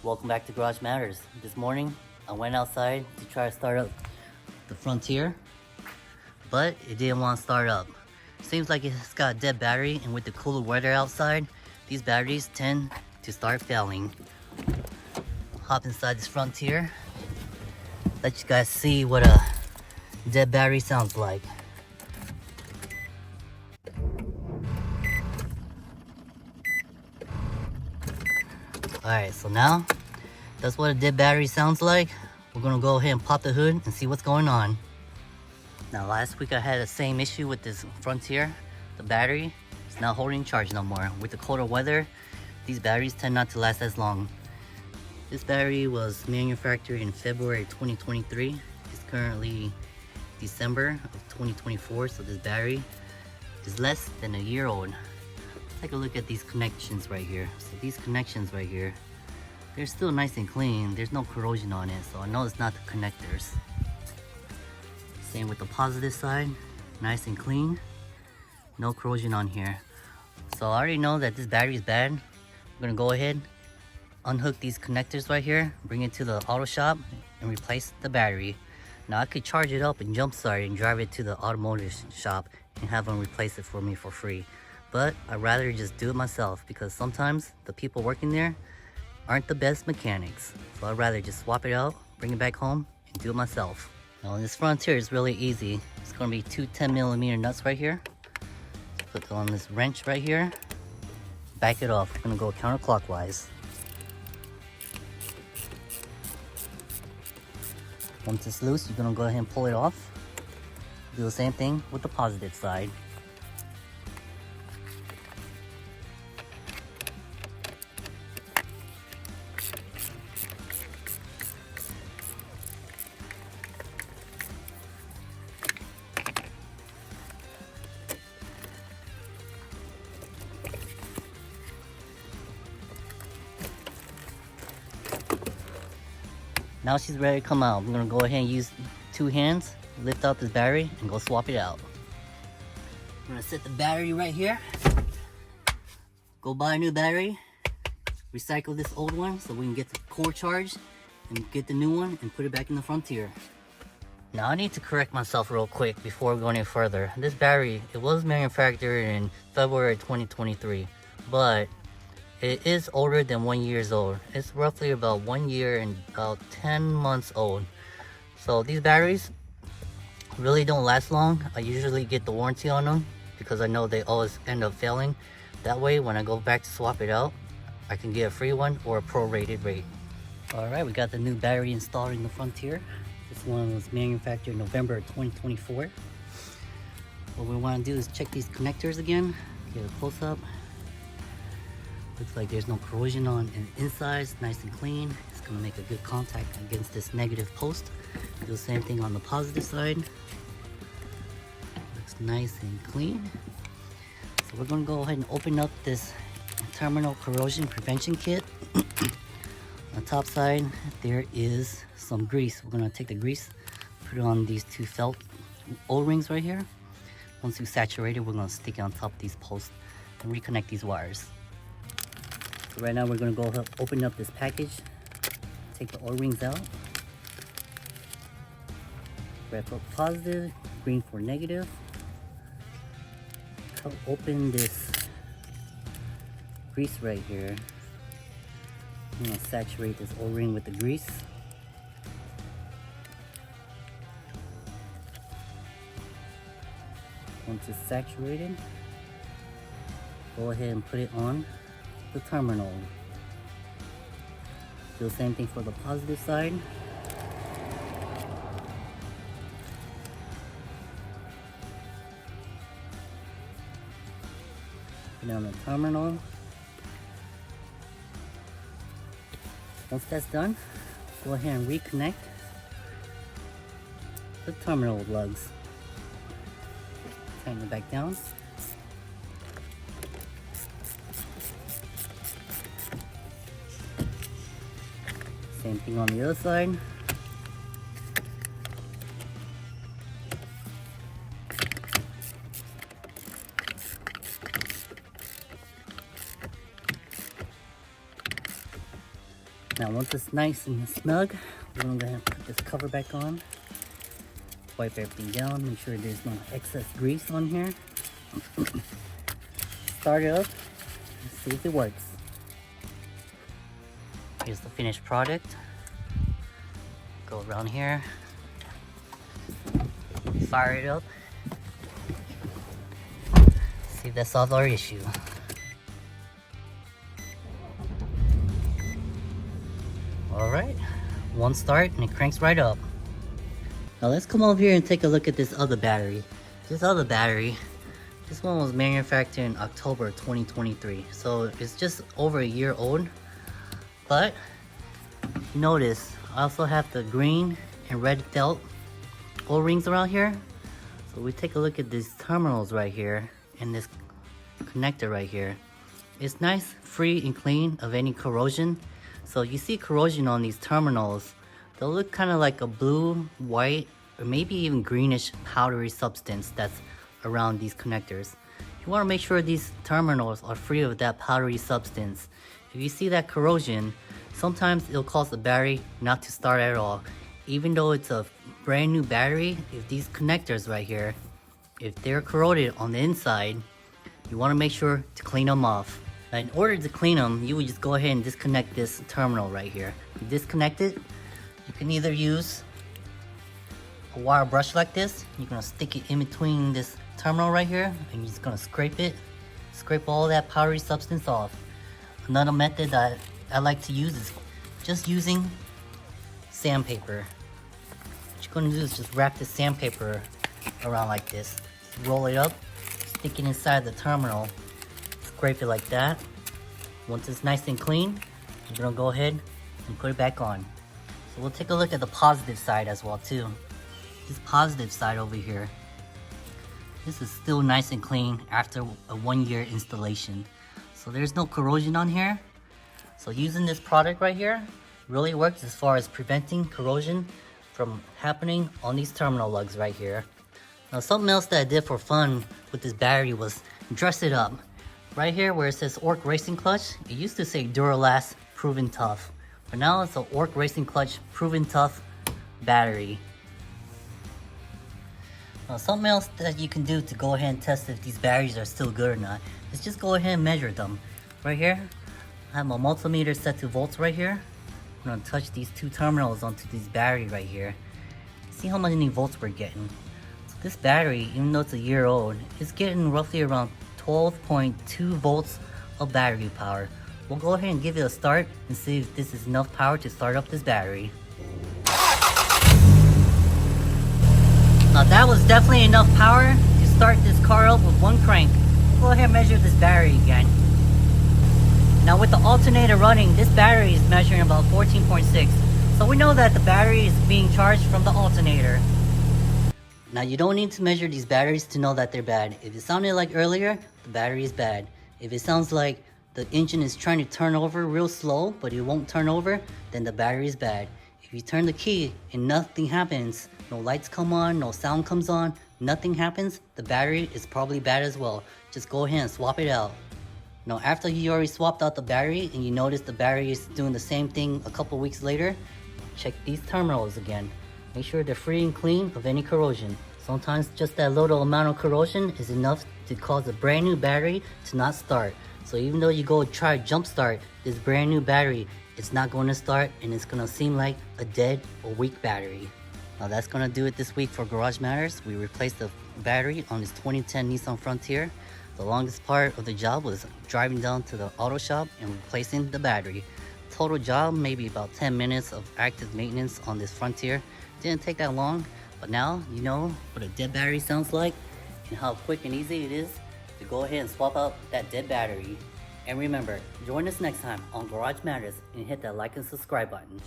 Welcome back to Garage Matters. This morning, I went outside to try to start up the Frontier, but it didn't want to start up. Seems like it's got a dead battery, and with the cooler weather outside, these batteries tend to start failing. Hop inside this Frontier, let you guys see what a dead battery sounds like. Alright, so now that's what a dead battery sounds like. We're gonna go ahead and pop the hood and see what's going on. Now last week I had the same issue with this Frontier. The battery is not holding charge no more. With the colder weather, these batteries tend not to last as long. This battery was manufactured in February 2023. It's currently December of 2024, so this battery is less than a year old. Take a look at these connections right here. So these connections right here, they're still nice and clean. There's no corrosion on it, so I know it's not the connectors. Same with the positive side, nice and clean, no corrosion on here. So I already know that this battery is bad. I'm gonna go ahead, unhook these connectors right here, bring it to the auto shop and replace the battery. Now I could charge it up and jumpstart it and drive it to the automotive shop and have them replace it for me for free. But I'd rather just do it myself because sometimes the people working there aren't the best mechanics. So I'd rather just swap it out, bring it back home, and do it myself. Now this Frontier is really easy. It's gonna be two 10mm nuts right here. Put on this wrench right here. Back it off. We're gonna go counterclockwise. Once it's loose, you're gonna go ahead and pull it off. Do the same thing with the positive side. Now she's ready to come out. I'm gonna go ahead and use two hands, lift out this battery, and go swap it out. I'm gonna set the battery right here. Go buy a new battery. Recycle this old one so we can get the core charged and get the new one and put it back in the Frontier. Now I need to correct myself real quick before we go any further. This battery, it was manufactured in February 2023, but it is older than 1 year old. It's roughly about 1 year and about 10 months old. So these batteries really don't last long. I usually get the warranty on them because I know they always end up failing. That way when I go back to swap it out, I can get a free one or a prorated rate. Alright, we got the new battery installed in the Frontier. This one was manufactured in November 2024. What we want to do is check these connectors again. Get a close up. Looks like there's no corrosion on the inside. It's nice and clean. It's gonna make a good contact against this negative post. Do the same thing on the positive side. Looks nice and clean. So we're gonna go ahead and open up this terminal corrosion prevention kit. On the top side, there is some grease. We're gonna take the grease, put it on these two felt O-rings right here. Once we saturate it, we're gonna stick it on top of these posts and reconnect these wires. So right now we're gonna go ahead, open up this package, take the O-rings out, red for positive, green for negative. Cut open this grease right here. I'm gonna saturate this O-ring with the grease. Once it's saturated, go ahead and put it on the terminal. Do the same thing for the positive side. Put it on the terminal. Once that's done, go ahead and reconnect the terminal lugs. Tighten it back down. Same thing on the other side. Now once it's nice and snug, we're gonna go ahead and put this cover back on. Wipe everything down, make sure there's no excess grease on here. Start it up and see if it works. Here's the finished product. Go around here, fire it up, see if that solves our issue. Alright, one start and it cranks right up. Now let's come over here and take a look at this other battery. This other battery, this one was manufactured in October 2023. So it's just over a year old. But notice, I also have the green and red felt O-rings around here. So we take a look at these terminals right here and this connector right here. It's nice, free and clean of any corrosion. So you see corrosion on these terminals, they'll look kind of like a blue, white, or maybe even greenish powdery substance that's around these connectors. You want to make sure these terminals are free of that powdery substance. If you see that corrosion, sometimes it'll cause the battery not to start at all. Even though it's a brand new battery, if these connectors right here, if they're corroded on the inside, you want to make sure to clean them off. Now, in order to clean them, you would just go ahead and disconnect this terminal right here. You disconnect it, you can either use a wire brush like this. You're going to stick it in between this terminal right here, and you're just going to scrape it, scrape all that powdery substance off. Another method that I like to use is just using sandpaper. What you're going to do is just wrap the sandpaper around like this. Just roll it up, stick it inside the terminal, scrape it like that. Once it's nice and clean, you're going to go ahead and put it back on. So we'll take a look at the positive side as well too. This positive side over here, this is still nice and clean after a 1-year installation. So there's no corrosion on here. So using this product right here really works as far as preventing corrosion from happening on these terminal lugs right here. Now something else that I did for fun with this battery was dress it up. Right here where it says Orc Racing Clutch, it used to say Duralast Proven Tough. But now it's an Orc Racing Clutch Proven Tough battery. Now something else that you can do to go ahead and test if these batteries are still good or not is just go ahead and measure them. Right here, I have my multimeter set to volts right here. I'm going to touch these two terminals onto this battery right here. See how many volts we're getting. So this battery, even though it's a year old, is getting roughly around 12.2 volts of battery power. We'll go ahead and give it a start and see if this is enough power to start up this battery. Now that was definitely enough power to start this car up with one crank. We'll go ahead and measure this battery again. Now with the alternator running, this battery is measuring about 14.6. So we know that the battery is being charged from the alternator. Now you don't need to measure these batteries to know that they're bad. If it sounded like earlier, the battery is bad. If it sounds like the engine is trying to turn over real slow, but it won't turn over, then the battery is bad. If you turn the key and nothing happens, no lights come on, no sound comes on, nothing happens, the battery is probably bad as well. Just go ahead and swap it out. Now after you already swapped out the battery and you notice the battery is doing the same thing a couple weeks later, check these terminals again. Make sure they're free and clean of any corrosion. Sometimes just that little amount of corrosion is enough to cause a brand new battery to not start. So even though you go try jump start this brand new battery, it's not going to start and it's going to seem like a dead or weak battery. Now that's going to do it this week for Garage Matters. We replaced the battery on this 2010 Nissan Frontier. The longest part of the job was driving down to the auto shop and replacing the battery. Total job, maybe about 10 minutes of active maintenance on this Frontier. Didn't take that long, but now you know what a dead battery sounds like and how quick and easy it is to go ahead and swap out that dead battery. And remember, join us next time on Garage Matters and hit that like and subscribe button.